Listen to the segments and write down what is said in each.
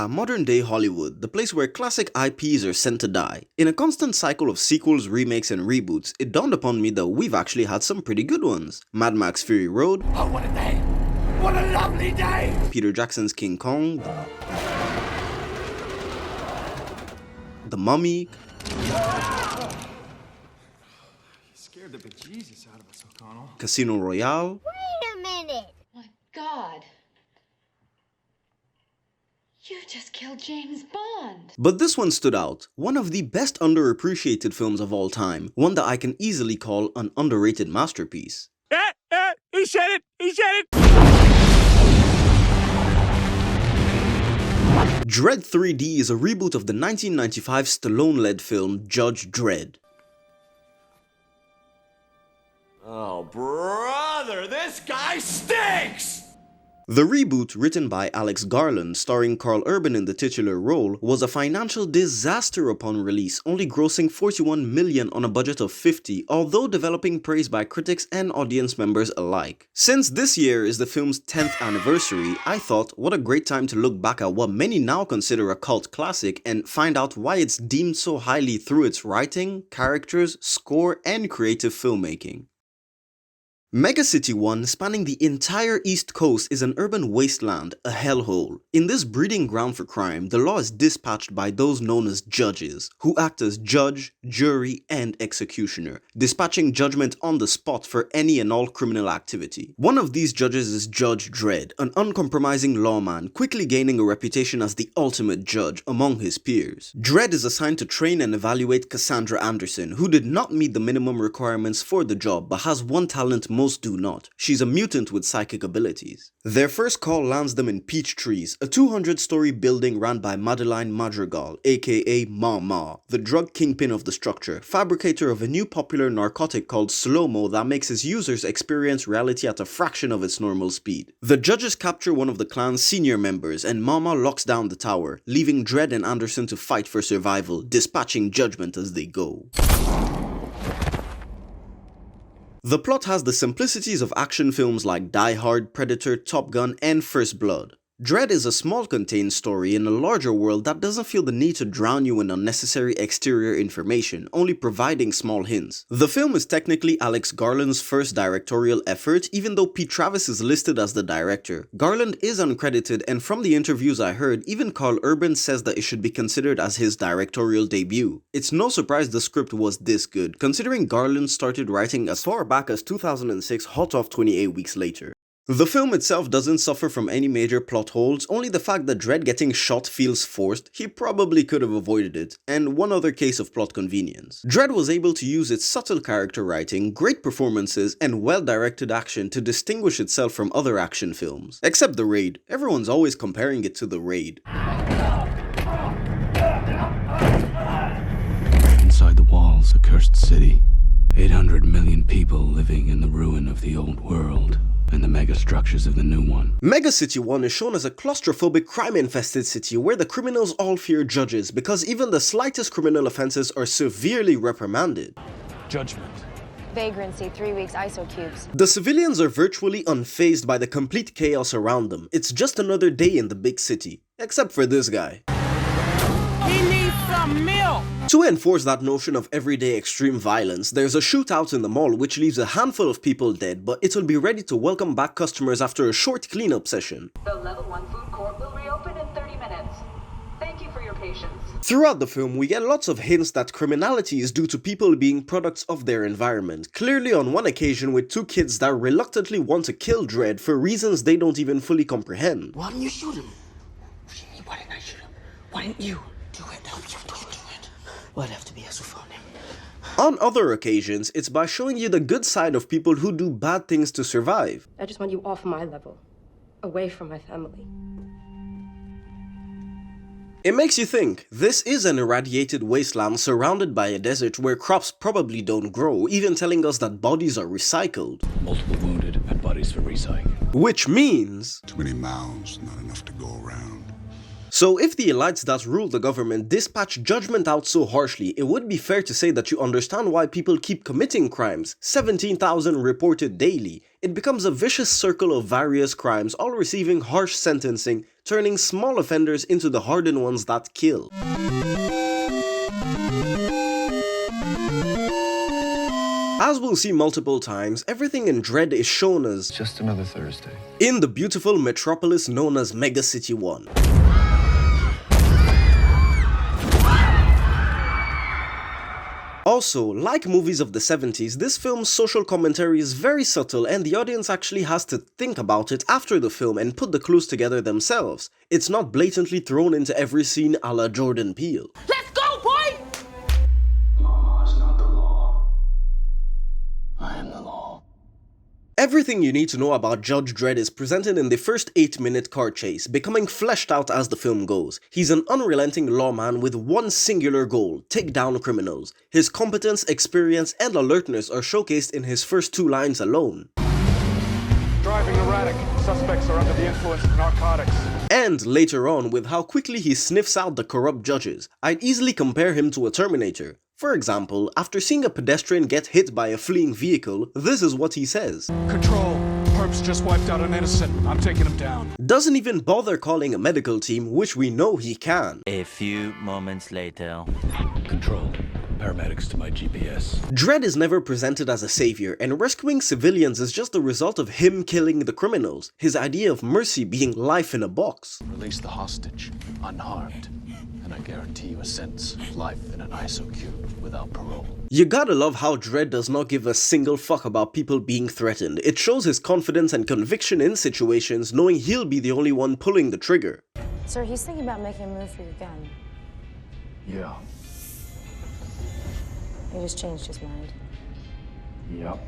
modern-day Hollywood, the place where classic IPs are sent to die. In a constant cycle of sequels, remakes, and reboots, it dawned upon me that we've actually had some pretty good ones. Mad Max Fury Road. Oh, what a day! What a lovely day! Peter Jackson's King Kong. The Mummy. You scared the bejesus out of us, O'Connell. Casino Royale. Wait a minute! My God. You just killed James Bond. But this one stood out. One of the best underappreciated films of all time. One that I can easily call an underrated masterpiece. He said it! He said it! Dredd 3D is a reboot of the 1995 Stallone-led film Judge Dredd. Oh, brother, this guy stinks! The reboot, written by Alex Garland, starring Karl Urban in the titular role, was a financial disaster upon release, only grossing $41 million on a budget of $50, although developing praise by critics and audience members alike. Since this year is the film's 10th anniversary, I thought, what a great time to look back at what many now consider a cult classic and find out why it's deemed so highly through its writing, characters, score, and creative filmmaking. Mega City 1, spanning the entire East Coast, is an urban wasteland, a hellhole. In this breeding ground for crime, the law is dispatched by those known as judges, who act as judge, jury, and executioner, dispatching judgment on the spot for any and all criminal activity. One of these judges is Judge Dredd, an uncompromising lawman, quickly gaining a reputation as the ultimate judge among his peers. Dredd is assigned to train and evaluate Cassandra Anderson, who did not meet the minimum requirements for the job but has one talent most do not. She's a mutant with psychic abilities. Their first call lands them in Peach Trees, a 200-story building run by Madeline Madrigal, aka Mama, the drug kingpin of the structure, fabricator of a new popular narcotic called slow-mo that makes his users experience reality at a fraction of its normal speed. The judges capture one of the clan's senior members, and Mama locks down the tower, leaving Dredd and Anderson to fight for survival, dispatching judgment as they go. The plot has the simplicities of action films like Die Hard, Predator, Top Gun, and First Blood. Dredd is a small contained story in a larger world that doesn't feel the need to drown you in unnecessary exterior information, only providing small hints. The film is technically Alex Garland's first directorial effort, even though Pete Travis is listed as the director. Garland is uncredited, and from the interviews I heard, even Karl Urban says that it should be considered as his directorial debut. It's no surprise the script was this good, considering Garland started writing as far back as 2006, hot off 28 weeks later. The film itself doesn't suffer from any major plot holes, only the fact that Dredd getting shot feels forced. He probably could have avoided it, and one other case of plot convenience. Dredd was able to use its subtle character writing, great performances, and well-directed action to distinguish itself from other action films. Except The Raid. Everyone's always comparing it to The Raid. Inside the walls, a cursed city. 800 million people living in the ruin of the old world and the megastructures of the new one. Mega City 1 is shown as a claustrophobic, crime-infested city where the criminals all fear judges because even the slightest criminal offenses are severely reprimanded. Judgment. Vagrancy, 3 weeks ISO cubes. The civilians are virtually unfazed by the complete chaos around them. It's just another day in the big city. Except for this guy. He needs some milk! To enforce that notion of everyday extreme violence, there's a shootout in the mall which leaves a handful of people dead, but it'll be ready to welcome back customers after a short cleanup session. The level 1 food court will reopen in 30 minutes. Thank you for your patience. Throughout the film, we get lots of hints that criminality is due to people being products of their environment, clearly on one occasion with two kids that reluctantly want to kill Dredd for reasons they don't even fully comprehend. Why didn't you shoot him? Why didn't I shoot him? Why didn't you do it? No, you don't do it. Why'd it have to be us who found him? On other occasions, it's by showing you the good side of people who do bad things to survive. I just want you off my level, away from my family. It makes you think, this is an irradiated wasteland surrounded by a desert where crops probably don't grow, even telling us that bodies are recycled. Multiple wounded and bodies for recycling. Which means... Too many mouths, not enough to go around. So if the elites that rule the government dispatch judgment out so harshly, it would be fair to say that you understand why people keep committing crimes, 17,000 reported daily. It becomes a vicious circle of various crimes, all receiving harsh sentencing, turning small offenders into the hardened ones that kill. As we'll see multiple times, everything in Dredd is shown as just another Thursday in the beautiful metropolis known as Mega City 1. Also, like movies of the 70s, this film's social commentary is very subtle and the audience actually has to think about it after the film and put the clues together themselves. It's not blatantly thrown into every scene a la Jordan Peele. Let's go, boy! Law is not the law. I am the law. Everything you need to know about Judge Dredd is presented in the first 8-minute car chase, becoming fleshed out as the film goes. He's an unrelenting lawman with one singular goal: take down criminals. His competence, experience, and alertness are showcased in his first 2 lines alone. Driving erratic. Suspects are under the influence of narcotics. And later on, with how quickly he sniffs out the corrupt judges. I'd easily compare him to a Terminator. For example, after seeing a pedestrian get hit by a fleeing vehicle, this is what he says. Control. Perps just wiped out an innocent. I'm taking him down. Doesn't even bother calling a medical team, which we know he can. A few moments later. Control. Paramedics to my GPS. Dredd is never presented as a savior, and rescuing civilians is just the result of him killing the criminals, his idea of mercy being life in a box. Release the hostage, unharmed, and I guarantee you a sentence of life in an ISO cube without parole. You gotta love how Dredd does not give a single fuck about people being threatened. It shows his confidence and conviction in situations, knowing he'll be the only one pulling the trigger. Sir, he's thinking about making a move for your gun. Yeah. He just changed his mind. Yep.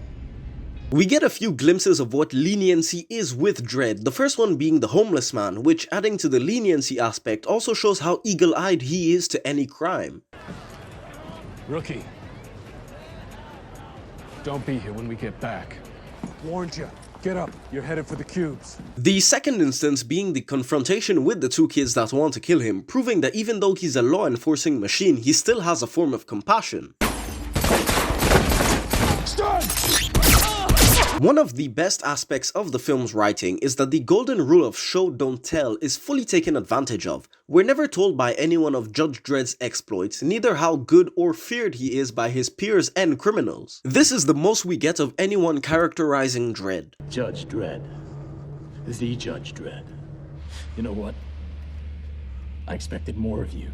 We get a few glimpses of what leniency is with Dredd, the first one being the homeless man, which, adding to the leniency aspect, also shows how eagle-eyed he is to any crime. Rookie. Don't be here when we get back. Warned you. Get up. You're headed for the cubes. The second instance being the confrontation with the 2 kids that want to kill him, proving that even though he's a law-enforcing machine, he still has a form of compassion. One of the best aspects of the film's writing is that the golden rule of show don't tell is fully taken advantage of. We're never told by anyone of Judge Dredd's exploits, neither how good or feared he is by his peers and criminals. This is the most we get of anyone characterizing Dredd. Judge Dredd. The Judge Dredd. You know what? I expected more of you.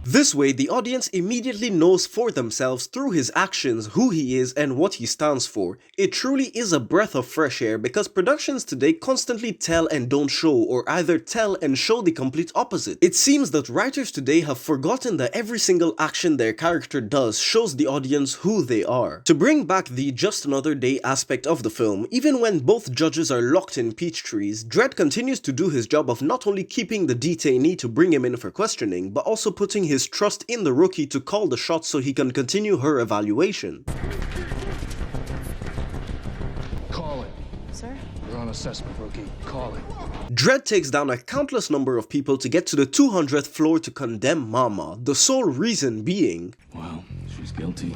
This way, the audience immediately knows for themselves through his actions who he is and what he stands for. It truly is a breath of fresh air because productions today constantly tell and don't show, or either tell and show the complete opposite. It seems that writers today have forgotten that every single action their character does shows the audience who they are. To bring back the just another day aspect of the film, even when both judges are locked in peach trees, Dredd continues to do his job of not only keeping the detainee to bring him in for questioning, but also putting his trust in the rookie to call the shots so he can continue her evaluation. Call it. Sir? You're on assessment, rookie. Call it. Dredd takes down a countless number of people to get to the 200th floor to condemn Mama, the sole reason being, Well, she's guilty.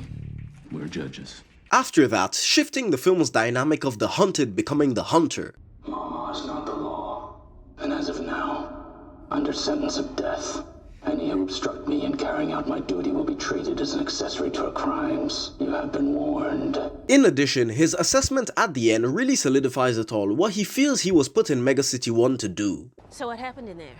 We're judges. after that, shifting the film's dynamic of the hunted becoming the hunter. Law is not the law. And as of now, under sentence of death, any who obstruct me in carrying out my duty will be treated as an accessory to her crimes. You have been warned. In addition, his assessment at the end really solidifies it all, what he feels he was put in Mega City 1 to do. So what happened in there?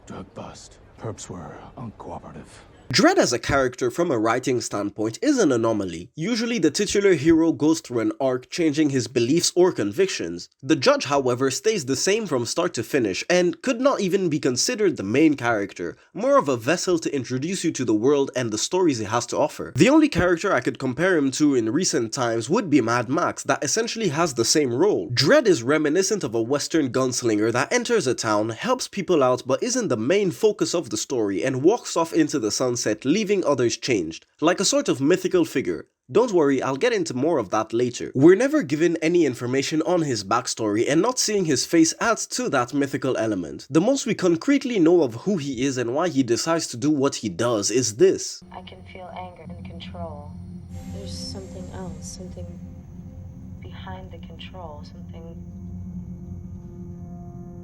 Drug bust. Perps were uncooperative. Dredd as a character from a writing standpoint is an anomaly. Usually the titular hero goes through an arc changing his beliefs or convictions. The judge, however, stays the same from start to finish and could not even be considered the main character, more of a vessel to introduce you to the world and the stories it has to offer. The only character I could compare him to in recent times would be Mad Max, that essentially has the same role. Dredd is reminiscent of a western gunslinger that enters a town, helps people out but isn't the main focus of the story and walks off into the sunset, leaving others changed, like a sort of mythical figure. Don't worry, I'll get into more of that later. We're never given any information on his backstory, and not seeing his face adds to that mythical element. The most we concretely know of who he is and why he decides to do what he does is this. I can feel anger and control. There's something else, something... Behind the control, something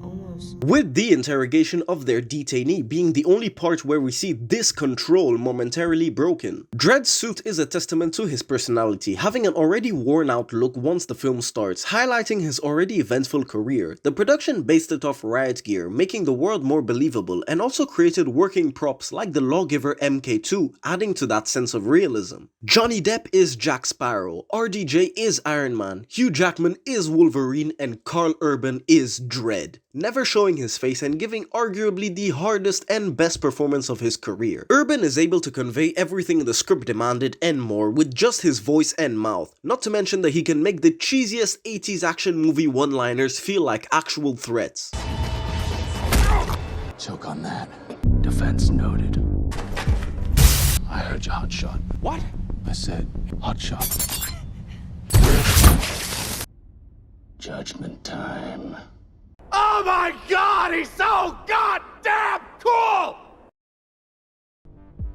almost. With the interrogation of their detainee being the only part where we see this control momentarily broken. Dredd's suit is a testament to his personality, having an already worn out look once the film starts, highlighting his already eventful career. The production based it off riot gear, making the world more believable, and also created working props like the Lawgiver MK2, adding to that sense of realism. Johnny Depp is Jack Sparrow, RDJ is Iron Man, Hugh Jackman is Wolverine, and Karl Urban is Dredd, never showing his face and giving arguably the hardest and best performance of his career. Urban is able to convey everything the script demanded and more with just his voice and mouth, not to mention that he can make the cheesiest 80s action movie one-liners feel like actual threats. Choke on that. Defense noted. I heard you, hot shot. What? I said, hot shot. Judgment time. Oh my God, he's so goddamn cool!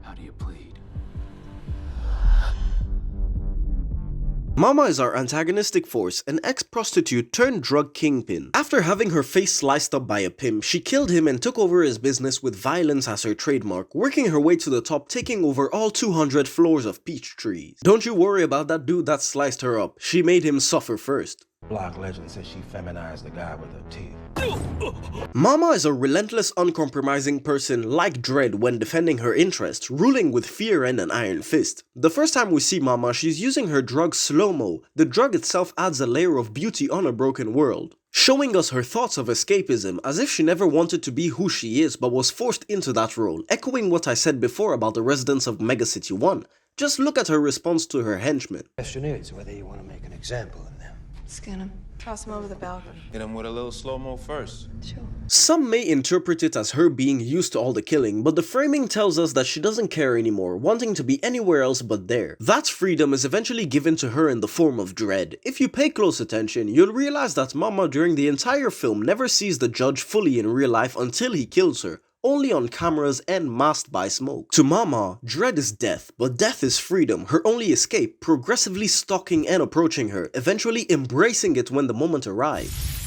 How do you plead? Mama is our antagonistic force, an ex-prostitute turned drug kingpin. After having her face sliced up by a pimp, she killed him and took over his business with violence as her trademark, working her way to the top, taking over all 200 floors of peach trees. Don't you worry about that dude that sliced her up, she made him suffer first. Block legend says she feminized the guy with her teeth. Mama is a relentless, uncompromising person like Dredd when defending her interests, ruling with fear and an iron fist. The first time we see Mama, she's using her drug slow-mo. The drug itself adds a layer of beauty on a broken world, showing us her thoughts of escapism as if she never wanted to be who she is but was forced into that role, echoing what I said before about the residents of Megacity 1. Just look at her response to her henchmen. The question is whether you want to make an example of them. Skin him. Toss him over the balcony. Hit him with a little slow-mo first. Sure. Some may interpret it as her being used to all the killing, but the framing tells us that she doesn't care anymore, wanting to be anywhere else but there. That freedom is eventually given to her in the form of Dredd. If you pay close attention, you'll realize that Mama during the entire film never sees the judge fully in real life until he kills her, only on cameras and masked by smoke. To Mama, Dredd is death, but death is freedom, her only escape, progressively stalking and approaching her, eventually embracing it when the moment arrives.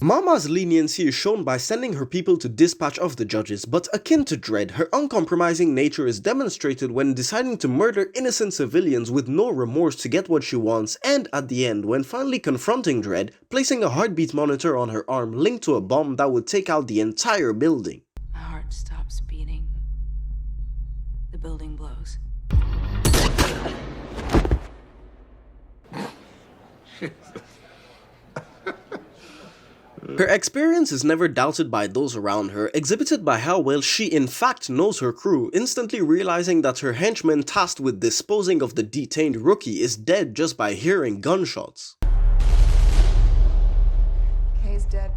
Mama's leniency is shown by sending her people to dispatch of the judges, but akin to Dredd, her uncompromising nature is demonstrated when deciding to murder innocent civilians with no remorse to get what she wants, and at the end, when finally confronting Dredd, placing a heartbeat monitor on her arm linked to a bomb that would take out the entire building. My heart stops beating. The building blows. Her experience is never doubted by those around her, exhibited by how well she in fact knows her crew, instantly realizing that her henchman tasked with disposing of the detained rookie is dead just by hearing gunshots. Kay's dead.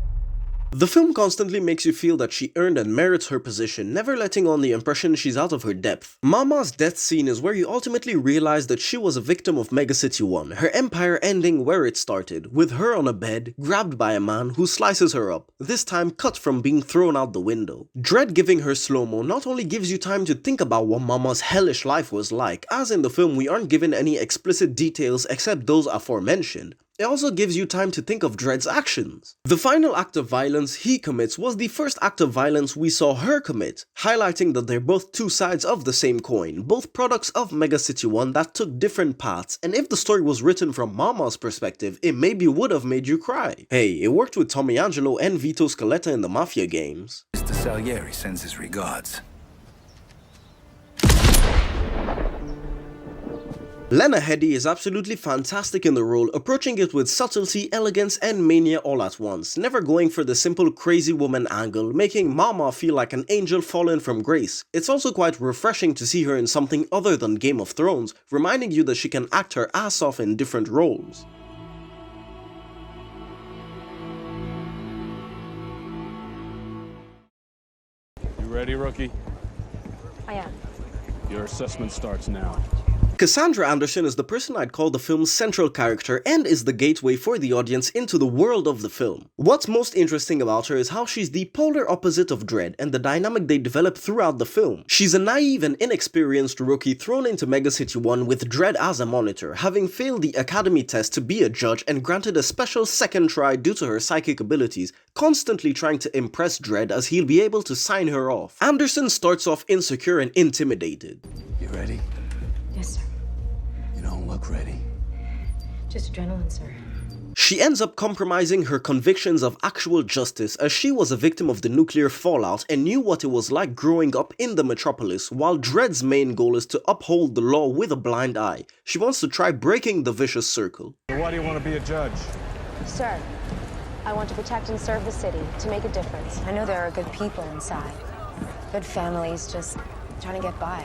The film constantly makes you feel that she earned and merits her position, never letting on the impression she's out of her depth. Mama's death scene is where you ultimately realize that she was a victim of Megacity 1, her empire ending where it started, with her on a bed, grabbed by a man who slices her up, this time cut from being thrown out the window. Dredd giving her slow-mo not only gives you time to think about what Mama's hellish life was like, as in the film we aren't given any explicit details except those aforementioned, it also gives you time to think of Dredd's actions. The final act of violence he commits was the first act of violence we saw her commit, highlighting that they're both two sides of the same coin, both products of Megacity 1 that took different paths, and if the story was written from Mama's perspective, it maybe would have made you cry. Hey, it worked with Tommy Angelo and Vito Scaletta in the Mafia games. Mr. Salieri sends his regards. Lena Headey is absolutely fantastic in the role, approaching it with subtlety, elegance, and mania all at once, never going for the simple crazy woman angle, making Mama feel like an angel fallen from grace. It's also quite refreshing to see her in something other than Game of Thrones, reminding you that she can act her ass off in different roles. You ready, rookie? I am. Your assessment starts now. Cassandra Anderson is the person I'd call the film's central character and is the gateway for the audience into the world of the film. What's most interesting about her is how she's the polar opposite of Dredd and the dynamic they develop throughout the film. She's a naive and inexperienced rookie thrown into Mega City 1 with Dredd as a monitor, having failed the academy test to be a judge and granted a special second try due to her psychic abilities, constantly trying to impress Dredd as he'll be able to sign her off. Anderson starts off insecure and intimidated. You ready? Yes, sir. You don't look ready. Just adrenaline, sir. She ends up compromising her convictions of actual justice as she was a victim of the nuclear fallout and knew what it was like growing up in the metropolis, while Dredd's main goal is to uphold the law with a blind eye. She wants to try breaking the vicious circle. Why do you want to be a judge? Sir, I want to protect and serve the city, to make a difference. I know there are good people inside. Good families just trying to get by.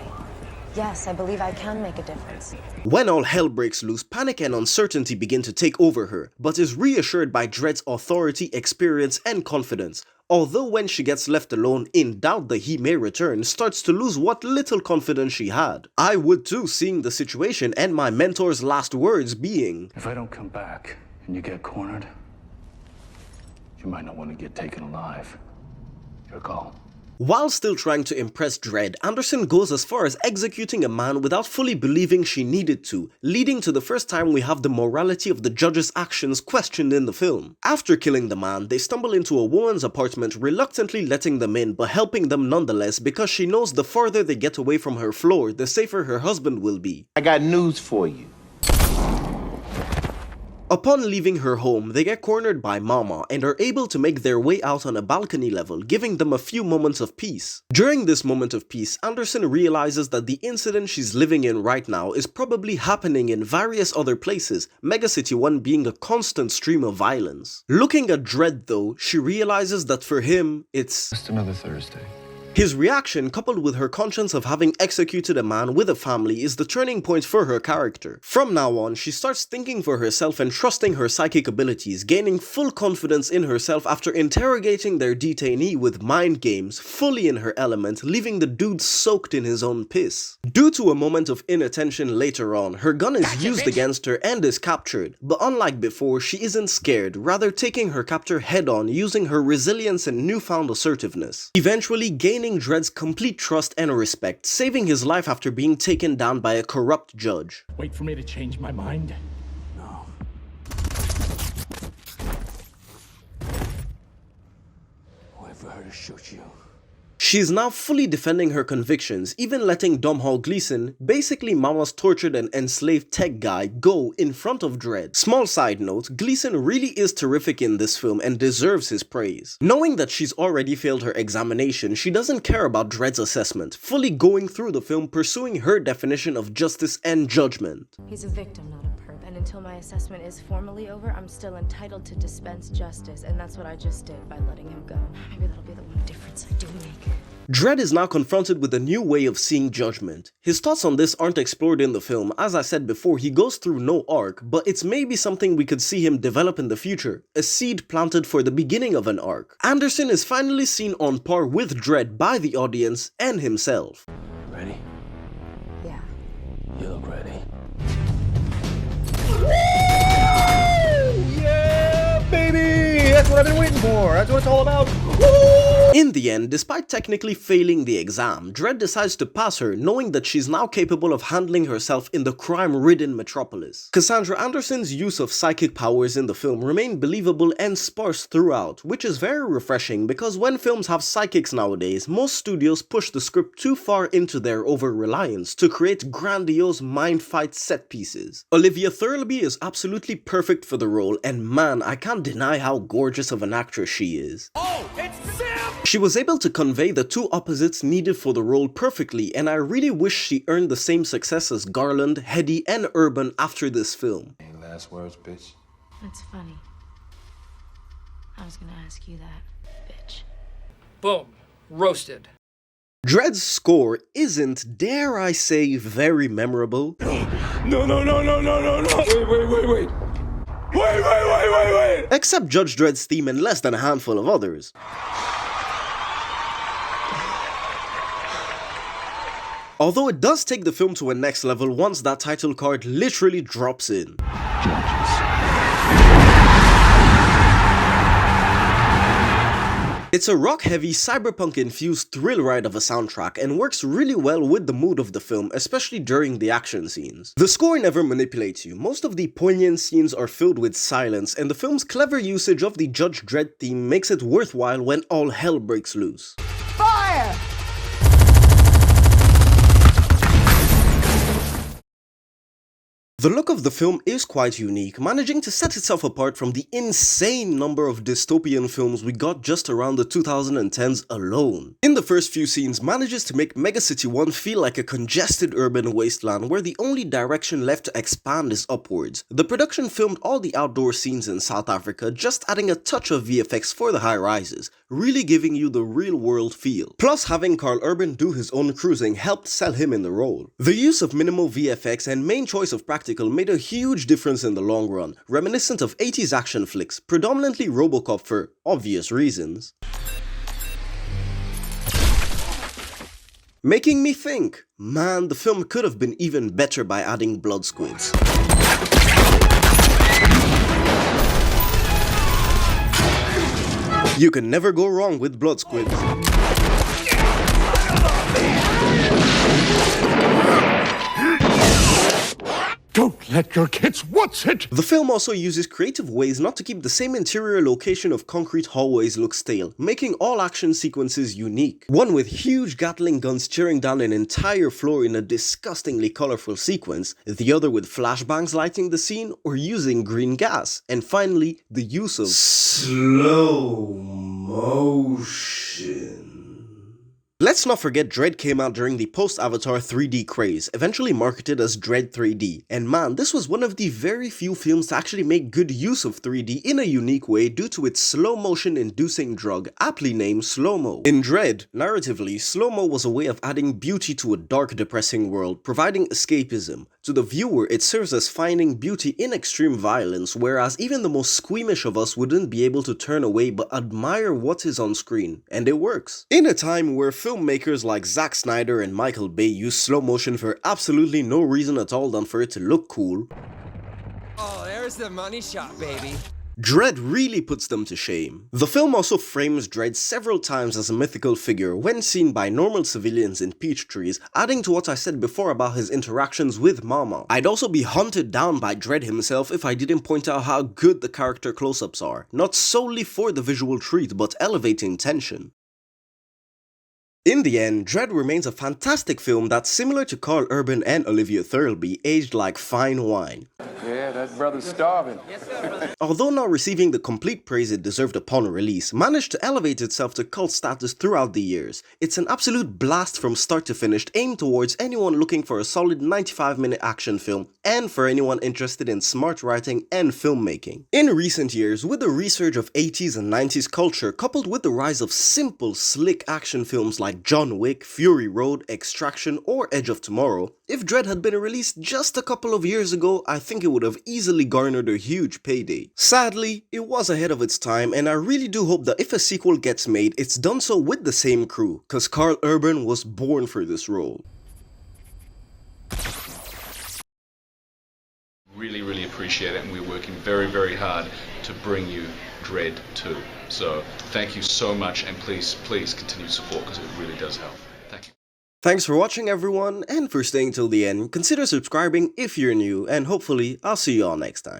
Yes, I believe I can make a difference. When all hell breaks loose, panic and uncertainty begin to take over her, but is reassured by Dredd's authority, experience, and confidence. Although when she gets left alone, in doubt that he may return, starts to lose what little confidence she had. I would too, seeing the situation and my mentor's last words being, "If I don't come back and you get cornered, you might not want to get taken alive. Your call." While still trying to impress Dredd, Anderson goes as far as executing a man without fully believing she needed to, leading to the first time we have the morality of the judge's actions questioned in the film. After killing the man, they stumble into a woman's apartment, reluctantly letting them in but helping them nonetheless because she knows the farther they get away from her floor, the safer her husband will be. I got news for you. Upon leaving her home, they get cornered by Mama and are able to make their way out on a balcony level, giving them a few moments of peace. During this moment of peace, Anderson realizes that the incident she's living in right now is probably happening in various other places, Mega City 1 being a constant stream of violence. Looking at Dredd though, she realizes that for him, it's just another Thursday. His reaction, coupled with her conscience of having executed a man with a family, is the turning point for her character. From now on, she starts thinking for herself and trusting her psychic abilities, gaining full confidence in herself after interrogating their detainee with mind games, fully in her element, leaving the dude soaked in his own piss. Due to a moment of inattention later on, her gun is used against her and is captured, but unlike before, she isn't scared, rather taking her captor head on using her resilience and newfound assertiveness. Eventually gaining Dredd's complete trust and respect, saving his life after being taken down by a corrupt judge. Wait for me to change my mind? No. Wait for her to shoot you. She is now fully defending her convictions, even letting Domhnall Gleeson, basically Mama's tortured and enslaved tech guy, go in front of Dredd. Small side note, Gleeson really is terrific in this film and deserves his praise. Knowing that she's already failed her examination, she doesn't care about Dredd's assessment, fully going through the film pursuing her definition of justice and judgment. He's a victim, not a perp, and until my assessment is formally over, I'm still entitled to dispense justice, and that's what I just did by letting him go. Maybe that'll be the one difference I do make. Dredd is now confronted with a new way of seeing judgment. His thoughts on this aren't explored in the film. As I said before, he goes through no arc, but it's maybe something we could see him develop in the future, a seed planted for the beginning of an arc. Anderson is finally seen on par with Dredd by the audience and himself. Ready? Yeah. You look ready. Yeah, baby! That's what I've been waiting for. That's what it's all about. In the end, despite technically failing the exam, Dredd decides to pass her, knowing that she's now capable of handling herself in the crime-ridden metropolis. Cassandra Anderson's use of psychic powers in the film remain believable and sparse throughout, which is very refreshing because when films have psychics nowadays, most studios push the script too far into their over-reliance to create grandiose mind-fight set pieces. Olivia Thirlby is absolutely perfect for the role, and man, I can't deny how gorgeous of an actress she is. Oh, it's Sam! She was able to convey the two opposites needed for the role perfectly, and I really wish she earned the same success as Garland, Hedy, and Urban after this film. Any last words, bitch? That's funny. I was gonna ask you that, bitch. Boom. Roasted. Dredd's score isn't, dare I say, very memorable. No. Wait. Except Judge Dredd's theme and less than a handful of others. Although it does take the film to a next level once that title card literally drops in. It's a rock-heavy, cyberpunk-infused thrill ride of a soundtrack and works really well with the mood of the film, especially during the action scenes. The score never manipulates you. Most of the poignant scenes are filled with silence, and the film's clever usage of the Judge Dredd theme makes it worthwhile when all hell breaks loose. Fire! The look of the film is quite unique, managing to set itself apart from the insane number of dystopian films we got just around the 2010s alone. In the first few scenes, manages to make Megacity 1 feel like a congested urban wasteland where the only direction left to expand is upwards. The production filmed all the outdoor scenes in South Africa, just adding a touch of VFX for the high rises, really giving you the real world feel. Plus, having Karl Urban do his own cruising helped sell him in the role. The use of minimal VFX and main choice of practical made a huge difference in the long run, reminiscent of 80s action flicks, predominantly RoboCop for obvious reasons. Making me think, man, the film could have been even better by adding blood squids. You can never go wrong with blood squids. Don't let your kids watch it! The film also uses creative ways not to keep the same interior location of concrete hallways look stale, making all action sequences unique. One with huge Gatling guns tearing down an entire floor in a disgustingly colorful sequence, the other with flashbangs lighting the scene or using green gas, and finally, the use of slow motion. Let's not forget Dredd came out during the post-Avatar 3D craze, eventually marketed as Dredd 3D, and man, this was one of the very few films to actually make good use of 3D in a unique way due to its slow-motion inducing drug, aptly named slow-mo. In Dredd, narratively, slow-mo was a way of adding beauty to a dark, depressing world, providing escapism. To the viewer, it serves as finding beauty in extreme violence, whereas even the most squeamish of us wouldn't be able to turn away but admire what is on screen, and it works. In a time where filmmakers like Zack Snyder and Michael Bay use slow motion for absolutely no reason at all than for it to look cool, oh, there's the money shot, baby. Dredd really puts them to shame. The film also frames Dredd several times as a mythical figure when seen by normal civilians in peach trees, adding to what I said before about his interactions with Mama. I'd also be hunted down by Dredd himself if I didn't point out how good the character close-ups are, not solely for the visual treat but elevating tension. In the end, Dredd remains a fantastic film that's similar to Karl Urban and Olivia Thirlby, aged like fine wine. Yeah, that brother's starving. Although not receiving the complete praise it deserved upon release, managed to elevate itself to cult status throughout the years. It's an absolute blast from start to finish, aimed towards anyone looking for a solid 95-minute action film, and for anyone interested in smart writing and filmmaking. In recent years, with the resurge of 80s and 90s culture, coupled with the rise of simple, slick action films like John Wick, Fury Road, Extraction, or Edge of Tomorrow, if Dredd had been released just a couple of years ago, I think it would have easily garnered a huge payday. Sadly, it was ahead of its time, and I really do hope that if a sequel gets made, it's done so with the same crew, cause Karl Urban was born for this role. Really appreciate it, and we're working very hard to bring you Dredd 2. So thank you so much, and please continue to support, because it really does help. Thank you. Thanks for watching everyone, and for staying till the end. Consider subscribing if you're new, and hopefully I'll see you all next time.